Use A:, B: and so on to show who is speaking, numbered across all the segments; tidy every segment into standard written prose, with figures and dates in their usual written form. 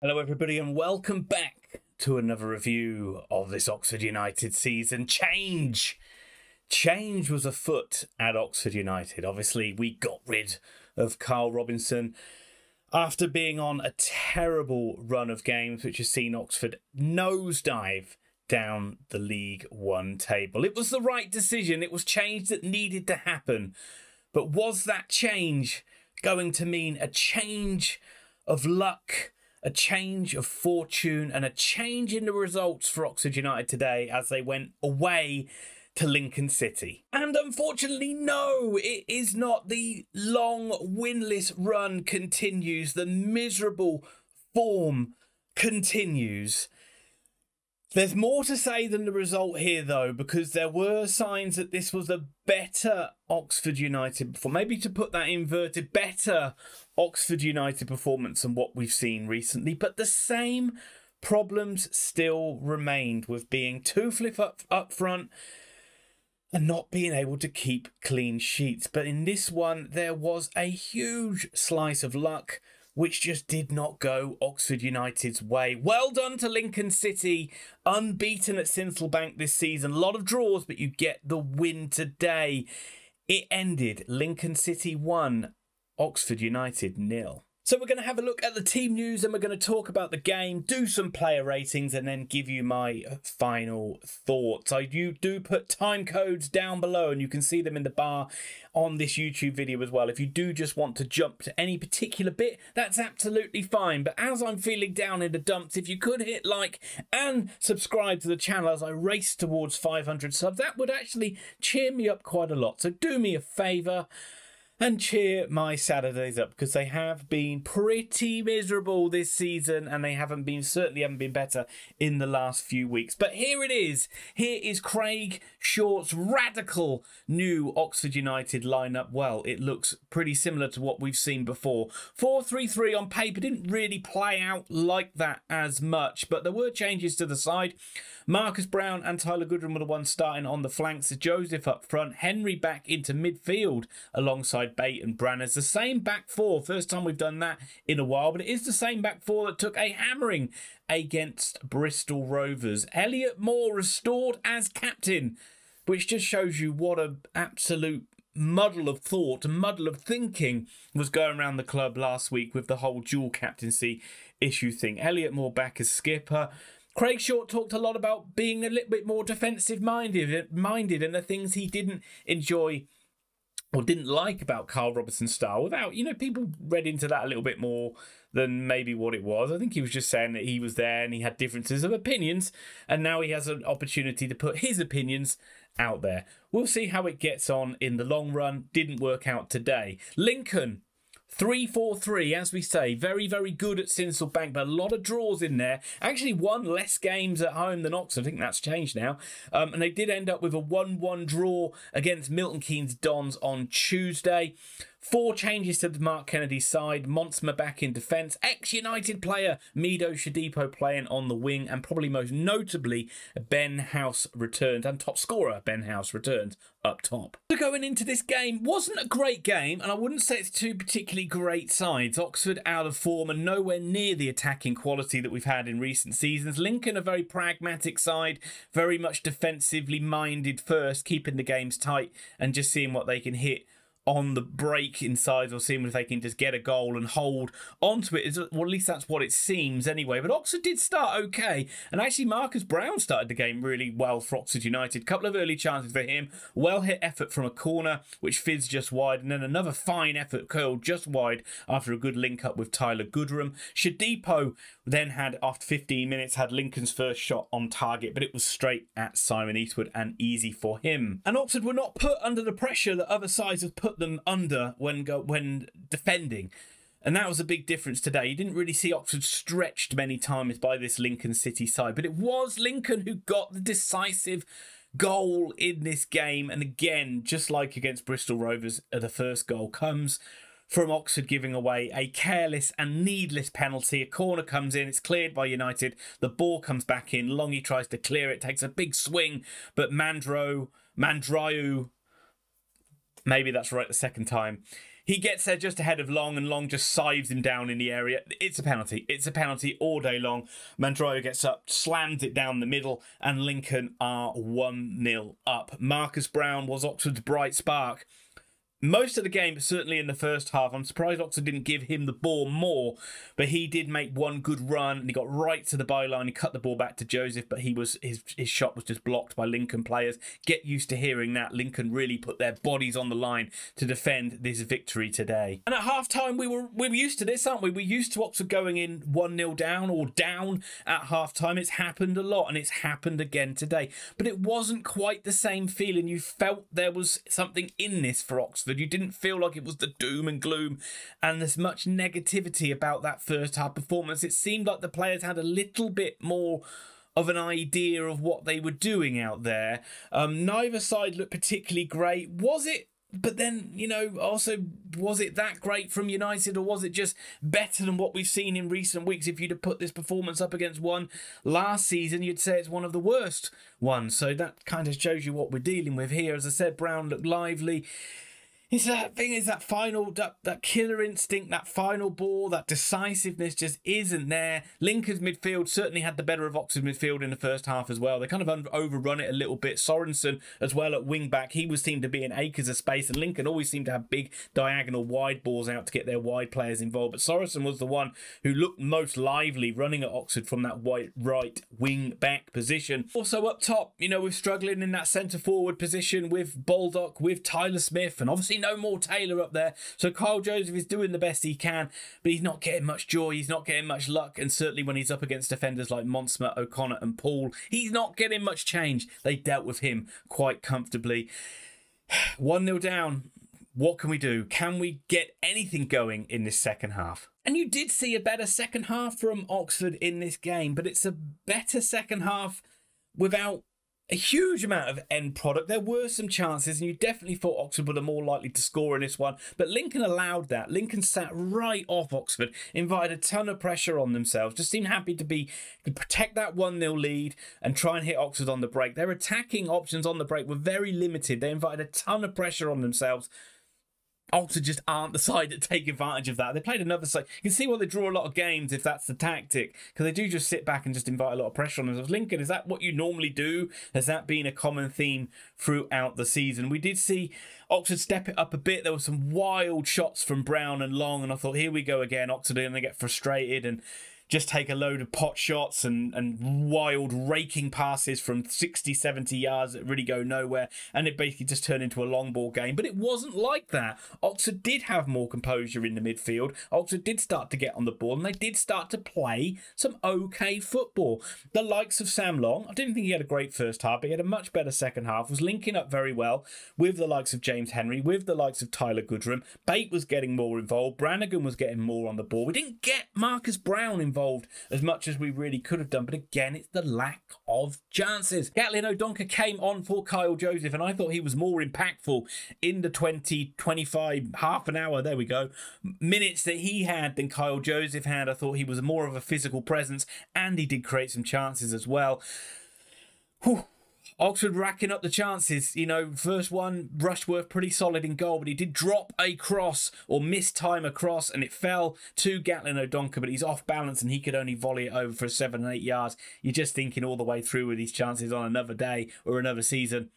A: Hello everybody and welcome back to another review of this Oxford United season. Change was afoot at Oxford United. Obviously we got rid of Karl Robinson after being on a terrible run of games which has seen Oxford nosedive down the League One table. It was the right decision. It was change that needed to happen. But was that change going to mean a change of luck, a change of fortune, and a change in the results for Oxford United today as they went away to Lincoln City? And unfortunately, no, it is not. The long winless run continues. The miserable form continues. There's more to say than the result here, though, because there were signs that this was a better Oxford United performance. Maybe to put that inverted, better Oxford United performance than what we've seen recently. But the same problems still remained with being too flipped up front and not being able to keep clean sheets. But in this one, there was a huge slice of luck which just did not go Oxford United's way. Well done to Lincoln City, unbeaten at Sinsil Bank this season. A lot of draws, but you get the win today. It ended Lincoln City 1, Oxford United 0. So we're going to have a look at the team news and we're going to talk about the game, do some player ratings, and then give you my final thoughts. I do put time codes down below and you can see them in the bar on this YouTube video as well. If you do just want to jump to any particular bit, that's absolutely fine. But as I'm feeling down in the dumps, if you could hit like and subscribe to the channel as I race towards 500 subs, that would actually cheer me up quite a lot. So do me a favour and cheer my Saturdays up, because they have been pretty miserable this season and they certainly haven't been better in the last few weeks. But here it is. Here is Craig Short's radical new Oxford United lineup. Well, it looks pretty similar to what we've seen before. 4-3-3 on paper didn't really play out like that as much, but there were changes to the side. Marcus Brown and Tyler Goodrum were the ones starting on the flanks. Joseph up front, Henry back into midfield alongside Bate and Branners. The same back four. First time we've done that in a while, but it is the same back four that took a hammering against Bristol Rovers. Elliot Moore restored as captain, which just shows you what an absolute muddle of thought, a muddle of thinking was going around the club last week with the whole dual captaincy issue thing. Elliot Moore back as skipper. Craig Short talked a lot about being a little bit more defensive minded and the things he didn't enjoy or didn't like about Karl Robinson's style. Without, people read into that a little bit more than maybe what it was. I think he was just saying that he was there and he had differences of opinions, and now he has an opportunity to put his opinions out there. We'll see how it gets on in the long run. Didn't work out today. Lincoln 3-4-3, as we say, very, very good at Sinsil Bank, but a lot of draws in there. Actually won less games at home than Oxford. I think that's changed now. And they did end up with a 1-1 draw against Milton Keynes Dons on Tuesday. 4 changes to the Mark Kennedy side. Monsma back in defence. Ex-United player Mido Shadipo playing on the wing. And probably most notably, Ben House returns. And top scorer Ben House returns up top. So going into this game, wasn't a great game. And I wouldn't say it's two particularly great sides. Oxford out of form and nowhere near the attacking quality that we've had in recent seasons. Lincoln a very pragmatic side. Very much defensively minded first. Keeping the games tight and just seeing what they can hit on the break inside, or seeing if they can just get a goal and hold onto it. Well, at least that's what it seems anyway. But Oxford did start okay. And actually Marcus Brown started the game really well for Oxford United. Couple of early chances for him. Well hit effort from a corner, which fizzed just wide. And then another fine effort curled just wide after a good link up with Tyler Goodrum. Shadipo then had, after 15 minutes, had Lincoln's first shot on target, but it was straight at Simon Eastwood and easy for him. And Oxford were not put under the pressure that other sides have put them under when defending. And that was a big difference today. You didn't really see Oxford stretched many times by this Lincoln City side, but it was Lincoln who got the decisive goal in this game. And again, just like against Bristol Rovers, the first goal comes from Oxford giving away a careless and needless penalty. A corner comes in, it's cleared by United. The ball comes back in. Longy tries to clear it, takes a big swing, but Mândroiu, maybe that's right the second time, He gets there just ahead of Long, and Long just sives him down in the area. It's a penalty. It's a penalty all day long. Mândroiu gets up, slams it down the middle, and Lincoln are 1-0 up. Marcus Brown was Oxford's bright spark most of the game, but certainly in the first half. I'm surprised Oxford didn't give him the ball more, but he did make one good run, and he got right to the byline. He cut the ball back to Joseph, but his shot was just blocked by Lincoln players. Get used to hearing that. Lincoln really put their bodies on the line to defend this victory today. And at half-time, we were used to this, aren't we? We're used to Oxford going in 1-0 down or down at half-time. It's happened a lot, and it's happened again today. But it wasn't quite the same feeling. You felt there was something in this for Oxford. You didn't feel like it was the doom and gloom and there's much negativity about that first half performance. It seemed like the players had a little bit more of an idea of what they were doing out there. Neither side looked particularly great. Was it? But then, you know, also, was it that great from United, or was it just better than what we've seen in recent weeks? If you'd have put this performance up against one last season, you'd say it's one of the worst ones. So that kind of shows you what we're dealing with here. As I said, Brown looked lively. It's that thing, is that final, that killer instinct, that final ball, that decisiveness just isn't there. Lincoln's midfield certainly had the better of Oxford midfield in the first half as well. They kind of overrun it a little bit. Sorensen as well at wing back, he seemed to be in acres of space, and Lincoln always seemed to have big diagonal wide balls out to get their wide players involved. But Sorensen was the one who looked most lively running at Oxford from that right wing back position. Also up top, you know, we're struggling in that centre forward position with Baldock, with Tyler Smith, and obviously no more Taylor up there. So Karl Joseph is doing the best he can, but he's not getting much joy. He's not getting much luck. And certainly when he's up against defenders like Monsma, O'Connor and Paul, he's not getting much change. They dealt with him quite comfortably. 1-0 down. What can we do? Can we get anything going in this second half? And you did see a better second half from Oxford in this game, but it's a better second half without a huge amount of end product. There were some chances, and you definitely thought Oxford were more likely to score in this one, but Lincoln allowed that. Lincoln sat right off Oxford, invited a ton of pressure on themselves, just seemed happy to protect that 1-0 lead and try and hit Oxford on the break. Their attacking options on the break were very limited. They invited a ton of pressure on themselves. Oxford just aren't the side that take advantage of that. They played another side. You can see why they draw a lot of games if that's the tactic, because they do just sit back and just invite a lot of pressure on themselves. Lincoln, is that what you normally do? Has that been a common theme throughout the season? We did see Oxford step it up a bit. There were some wild shots from Brown and Long, and I thought, here we go again. Oxford, and they get frustrated and just take a load of pot shots and wild raking passes from 60, 70 yards that really go nowhere. And it basically just turned into a long ball game. But it wasn't like that. Oxford did have more composure in the midfield. Oxford did start to get on the ball, and they did start to play some okay football. The likes of Sam Long, I didn't think he had a great first half, but he had a much better second half, was linking up very well with the likes of James Henry, with the likes of Tyler Goodrum. Bate was getting more involved. Brannigan was getting more on the ball. We didn't get Marcus Brown involved as much as we really could have done, but again, it's the lack of chances. Gatlin O'Donkor came on for Karl Joseph, and I thought he was more impactful in the 20, 25, half an hour, there we go, minutes that he had than Karl Joseph had. I thought he was more of a physical presence, and he did create some chances as well. Whew. Oxford racking up the chances. You know, first one, Rushworth pretty solid in goal, but he did drop a cross or miss time a cross, and it fell to Gatlin O'Donkor, but he's off balance and he could only volley it over for 7 and 8 yards. You're just thinking all the way through with these chances on another day or another season.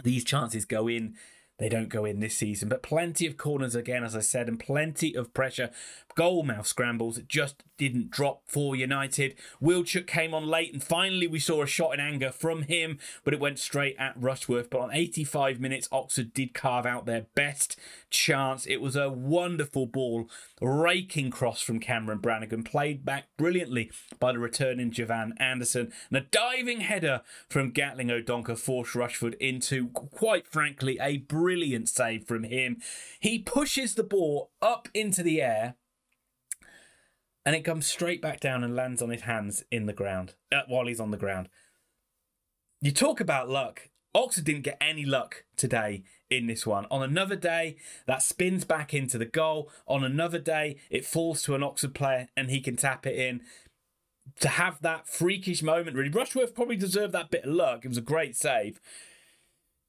A: These chances go in. They don't go in this season, but plenty of corners again, as I said, and plenty of pressure. Goalmouth scrambles just didn't drop for United. Wildschut came on late, and finally we saw a shot in anger from him, but it went straight at Rushworth. But on 85 minutes, Oxford did carve out their best chance. It was a wonderful ball, raking cross from Cameron Brannigan, played back brilliantly by the returning Javan Anderson, and a diving header from Gatling O'Donkor forced Rushford into, quite frankly, a brilliant save from him. He pushes the ball up into the air, and it comes straight back down and lands on his hands in the ground, while he's on the ground. You talk about luck. Oxford didn't get any luck today in this one. On another day, that spins back into the goal. On another day, it falls to an Oxford player and he can tap it in. To have that freakish moment, really. Rushworth probably deserved that bit of luck. It was a great save.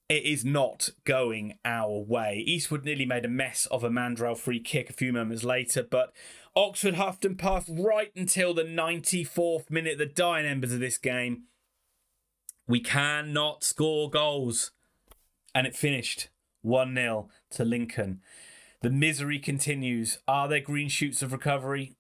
A: it is not going our way. Eastwood nearly made a mess of a Mândroiu free kick a few moments later, but Oxford huffed and puffed right until the 94th minute, the dying embers of this game. We cannot score goals. And it finished 1-0 to Lincoln. The misery continues. Are there green shoots of recovery?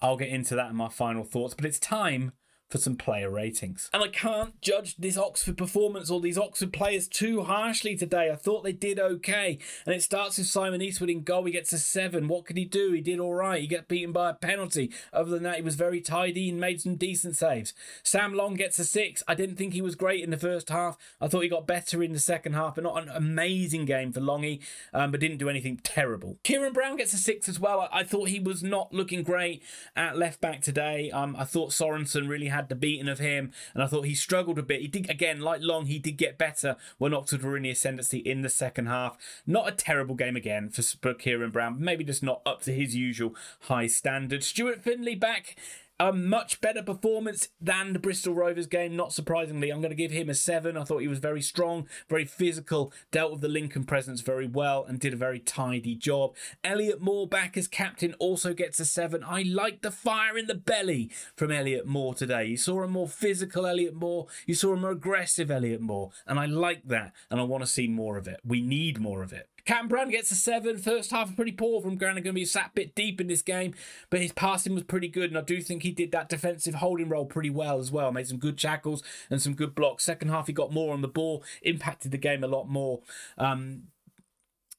A: I'll get into that in my final thoughts, but it's time for some player ratings. And I can't judge this Oxford performance or these Oxford players too harshly today. I thought they did okay. And it starts with Simon Eastwood in goal. He gets a 7. What could he do? He did all right. He got beaten by a penalty. Other than that, he was very tidy and made some decent saves. Sam Long gets a 6. I didn't think he was great in the first half. I thought he got better in the second half, but not an amazing game for Longy, but didn't do anything terrible. Kieran Brown gets a 6 as well. I thought he was not looking great at left back today. I thought Sorensen really had the beating of him, and I thought he struggled a bit. He did, again, like Long, he did get better when Oxford were in the ascendancy in the second half. Not a terrible game again for Kieran Brown, maybe just not up to his usual high standard. Stuart Findlay back. A much better performance than the Bristol Rovers game, not surprisingly. I'm going to give him a 7. I thought he was very strong, very physical, dealt with the Lincoln presence very well and did a very tidy job. Elliot Moore back as captain also gets a 7. I like the fire in the belly from Elliot Moore today. You saw a more physical Elliot Moore. You saw a more aggressive Elliot Moore. And I like that. And I want to see more of it. We need more of it. Cam Brand gets a 7. First half pretty poor from Grant. Going to be sat a bit deep in this game, but his passing was pretty good, and I do think he did that defensive holding role pretty well as well. Made some good tackles and some good blocks. Second half, he got more on the ball, impacted the game a lot more, and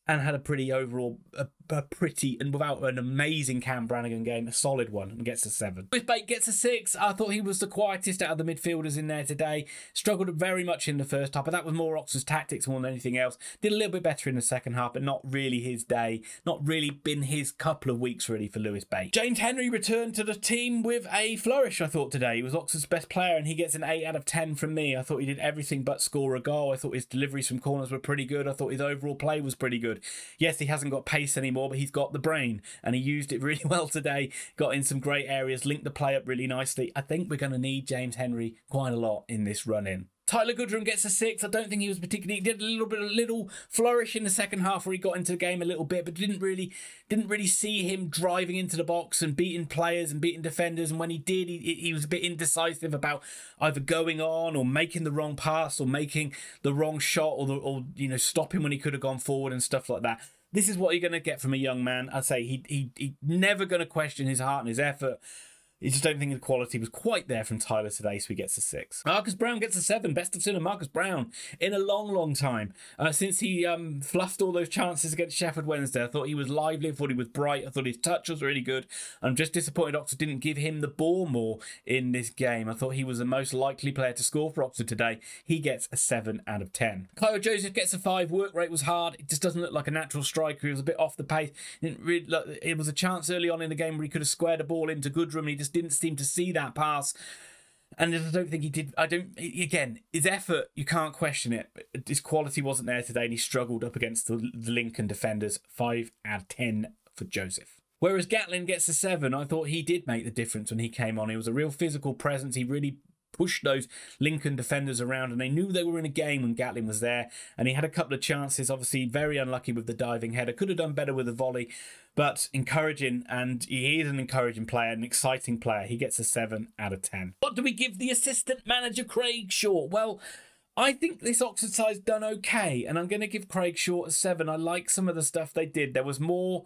A: had a pretty overall, a pretty, and without an amazing Cam Brannigan game, a solid one, and gets a 7. Lewis Bate gets a 6. I thought he was the quietest out of the midfielders in there today. Struggled very much in the first half, but that was more Oxford's tactics more than anything else. Did a little bit better in the second half, but not really his day. Not really been his couple of weeks, really, for Lewis Bate. James Henry returned to the team with a flourish, I thought, today. He was Oxford's best player, and he gets an 8 out of 10 from me. I thought he did everything but score a goal. I thought his deliveries from corners were pretty good. I thought his overall play was pretty good. Yes, he hasn't got pace anymore, but he's got the brain, and he used it really well today. Got in some great areas, linked the play up really nicely. I think we're going to need James Henry quite a lot in this run-in. Tyler Goodrum gets a 6. I don't think he was particularly... He did a little flourish in the second half where he got into the game a little bit, but didn't really see him driving into the box and beating players and beating defenders. And when he did, he was a bit indecisive about either going on or making the wrong pass or making the wrong shot or stopping when he could have gone forward and stuff like that. This is what you're going to get from a young man. I say he never going to question his heart and his effort. I just don't think the quality was quite there from Tyler today, so he gets a 6. Marcus Brown gets a 7. Best I've seen of Marcus Brown in a long time. Since he fluffed all those chances against Sheffield Wednesday, I thought he was lively. I thought he was bright. I thought his touch was really good. I'm just disappointed Oxford didn't give him the ball more in this game. I thought he was the most likely player to score for Oxford today. He gets a 7 out of 10. Kyle Joseph gets a 5. Work rate was hard. It just doesn't look like a natural striker. He was a bit off the pace. It was a chance early on in the game where he could have squared a ball into Goodrum, and he just didn't seem to see that pass. And I don't think he did. Again, his effort, you can't question it, but his quality wasn't there today, and he struggled up against the Lincoln defenders. 5 out of 10 for Joseph. Whereas Gatlin gets a 7. I thought he did make the difference when he came on. He was a real physical presence. He really pushed those Lincoln defenders around, and they knew they were in a game when Gatlin was there. And he had a couple of chances, obviously very unlucky with the diving header. Could have done better with the volley, but encouraging, and he is an encouraging player, an exciting player. He gets a 7 out of 10. What do we give the assistant manager, Craig Short? Well, I think this Oxford side's done okay, and I'm going to give Craig Short a 7. I like some of the stuff they did. There was more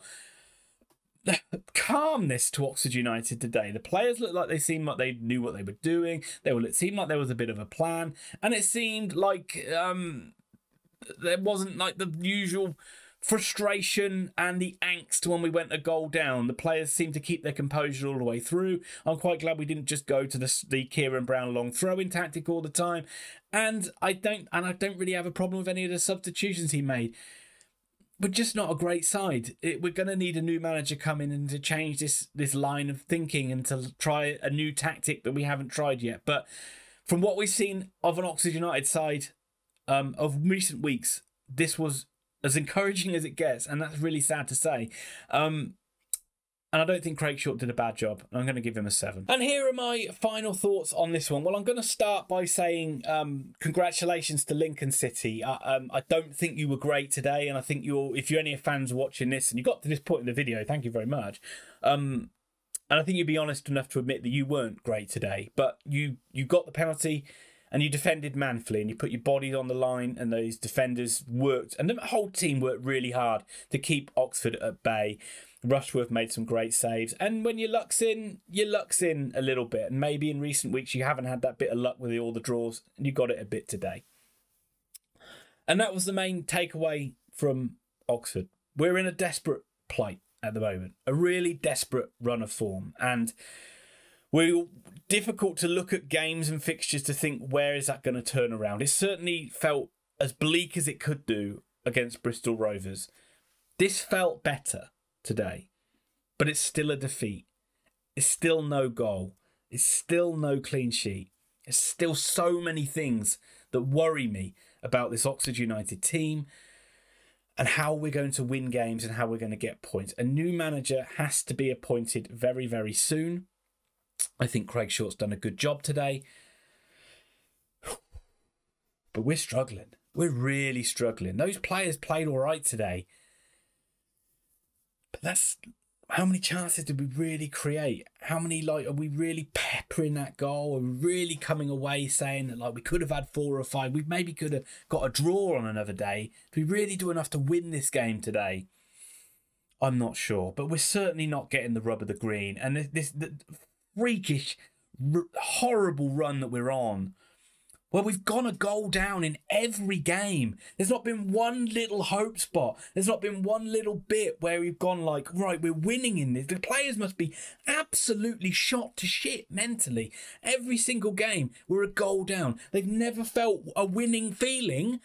A: calmness to Oxford United today. The players looked like they seemed like they knew what they were doing. It seemed like there was a bit of a plan, and it seemed like there wasn't like the usual frustration and the angst when we went a goal down. The players seemed to keep their composure all the way through. I'm quite glad we didn't just go to the Kieran Brown long throwing tactic all the time. And I don't really have a problem with any of the substitutions he made. We're just not a great side. We're going to need a new manager coming in to change this line of thinking and to try a new tactic that we haven't tried yet. But from what we've seen of an Oxford United side of recent weeks, this was as encouraging as it gets, and that's really sad to say. And I don't think Craig Short did a bad job. I'm going to give him a 7. And here are my final thoughts on this one. Well, I'm going to start by saying congratulations to Lincoln City. I don't think you were great today. And I think if you're any fans watching this and you got to this point in the video, thank you very much. And I think you'd be honest enough to admit that you weren't great today. But you got the penalty and you defended manfully and you put your body on the line, and those defenders worked. And the whole team worked really hard to keep Oxford at bay. Rushworth made some great saves, and when your luck's in a little bit. And maybe in recent weeks you haven't had that bit of luck with all the draws, and you got it a bit today. And that was the main takeaway from Oxford. We're in a desperate plight at the moment, a really desperate run of form, and we're difficult to look at games and fixtures to think, where is that going to turn around? It certainly felt as bleak as it could do against Bristol Rovers. This felt better today, but it's still a defeat. It's still no goal. It's still no clean sheet. There's still so many things that worry me about this Oxford United team and how we're going to win games and how we're going to get points. A new manager has to be appointed very, very soon. I think Craig Short's done a good job today. But we're struggling. We're really struggling. Those players played all right today. But that's... how many chances did we really create? How many, are we really peppering that goal? Are we really coming away saying that, we could have had 4 or 5? We maybe could have got a draw on another day. Did we really do enough to win this game today? I'm not sure. But we're certainly not getting the rub of the green. And the freakish, horrible run that we're on, well, we've gone a goal down in every game. There's not been one little hope spot. There's not been one little bit where we've gone right, we're winning in this. The players must be absolutely shot to shit mentally. Every single game, we're a goal down. They've never felt a winning feeling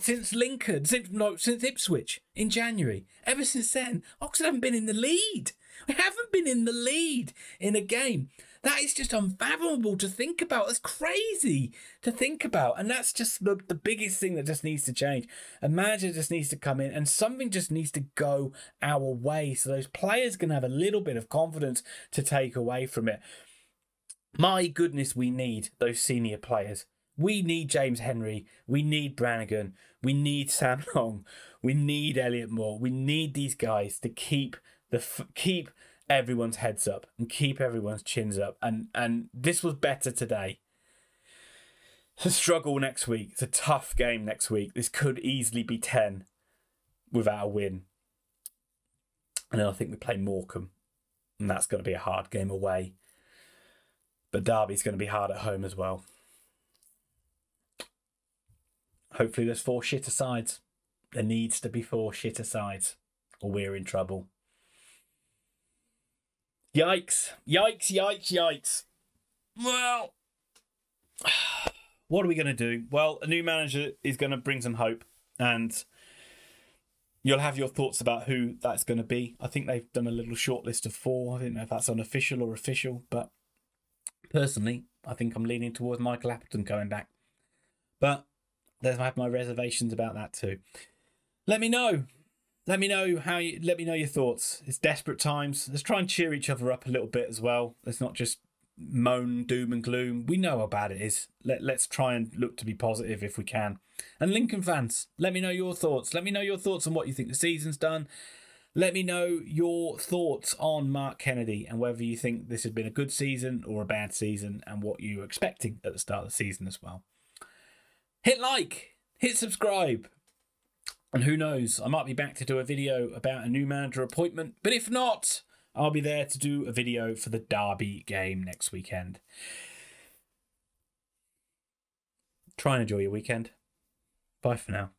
A: since Lincoln, since Ipswich in January. Ever since then, Oxford haven't been in the lead. We haven't been in the lead in a game. That is just unfathomable to think about. That's crazy to think about. And that's just the biggest thing that just needs to change. A manager just needs to come in and something just needs to go our way so those players can have a little bit of confidence to take away from it. My goodness, we need those senior players. We need James Henry. We need Brannigan. We need Sam Long. We need Elliot Moore. We need these guys to keep everyone's heads up and keep everyone's chins up. And this was better today. It's a struggle next week. It's a tough game next week. This could easily be 10 without a win. And then I think we play Morecambe. And that's going to be a hard game away. But Derby's going to be hard at home as well. Hopefully there's 4 shitter sides. There needs to be 4 shitter sides, or we're in trouble. Yikes. Yikes, yikes, yikes. Well, what are we going to do? Well, a new manager is going to bring some hope, and you'll have your thoughts about who that's going to be. I think they've done a little short list of 4. I don't know if that's unofficial or official, but personally, I think I'm leaning towards Michael Appleton going back. But I have my reservations about that too. Let me know. Let me know your thoughts. It's desperate times. Let's try and cheer each other up a little bit as well. Let's not just moan, doom and gloom. We know how bad it is. Let's try and look to be positive if we can. And Lincoln fans, let me know your thoughts. Let me know your thoughts on what you think the season's done. Let me know your thoughts on Mark Kennedy and whether you think this has been a good season or a bad season and what you were expecting at the start of the season as well. Hit like, hit subscribe. And who knows, I might be back to do a video about a new manager appointment. But if not, I'll be there to do a video for the Derby game next weekend. Try and enjoy your weekend. Bye for now.